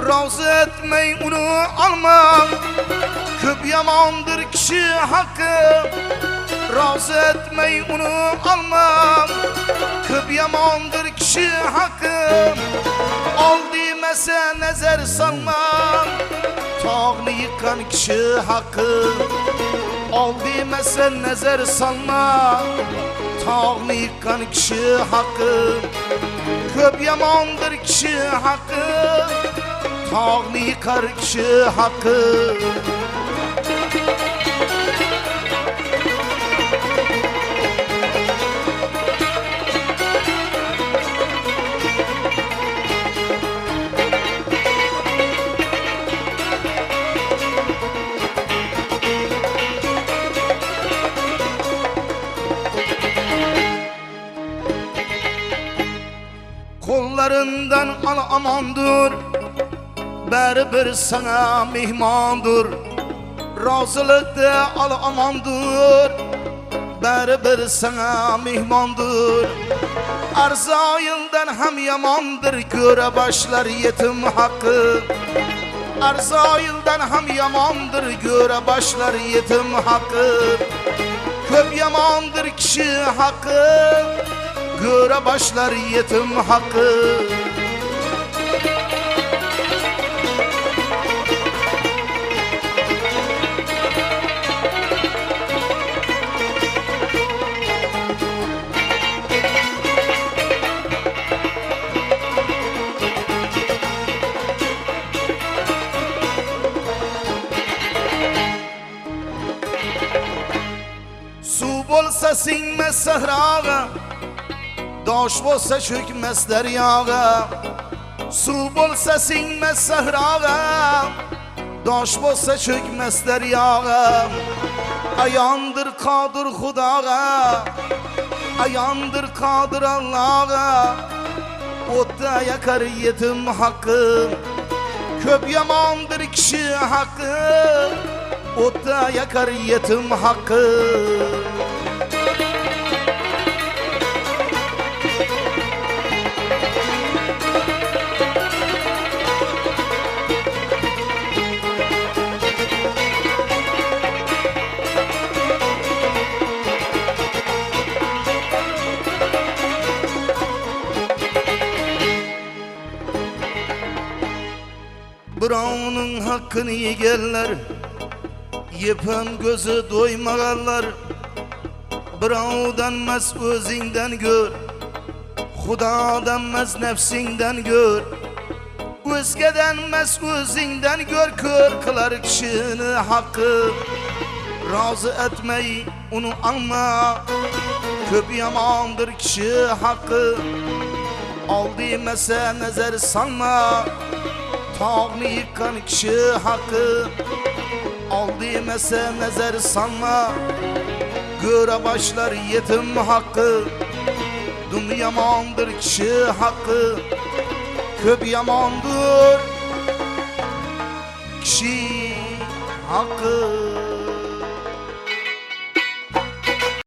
Razı etmey onu alma, köp yamandır kişi hakkı. Razı etmey onu alma, köp yamandır kişi hakkı. Al demese nezer salma, tağını yıkan kişi hakkı. Al demese nezer salma, tağını yıkan kişi hakkı. Köp yamandır kişi hakkı, tağını yıkar kişi hakkı. Kollarından al amandır, beri bir sana mihmandır. Razılıkta al amandır, beri bir sana mihmandır. Arzayıldan hem yamandır, göre başlar yetim hakkı. Arzayıldan hem yamandır, göre başlar yetim hakkı. Köp yamandır kişi hakkı, göre başlar yetim hakkı. Su bolsa sinmez sahraga, daş bolsa çökmez deryaga. Su bolsa sinmez sahraga, daş bolsa çökmez deryaga. Ayandır kadir Hudaga, ayandır kadir Allah'a. Otta yakar yetim hakkı, köp yamandır kişi hakkı. Otta yakar yetim hakkı. Birovning hakkını yegenler, yepem gözü doymaganlar. Birovdan mas o'zingdan gör, Xudodan mas nafsingdan gör. O'zgadan mas o'zingdan gör, ko'r qilar kishini haqqi. Razı etmey onu alma, köp yamandır kishi haqqi. Al demese nazar salma, tağını yıkan kişi hakkı. Al demese nazar salma, göre başlar yetim hakkı. Dum yamandır kişi hakkı, köp yamandır kişi hakkı.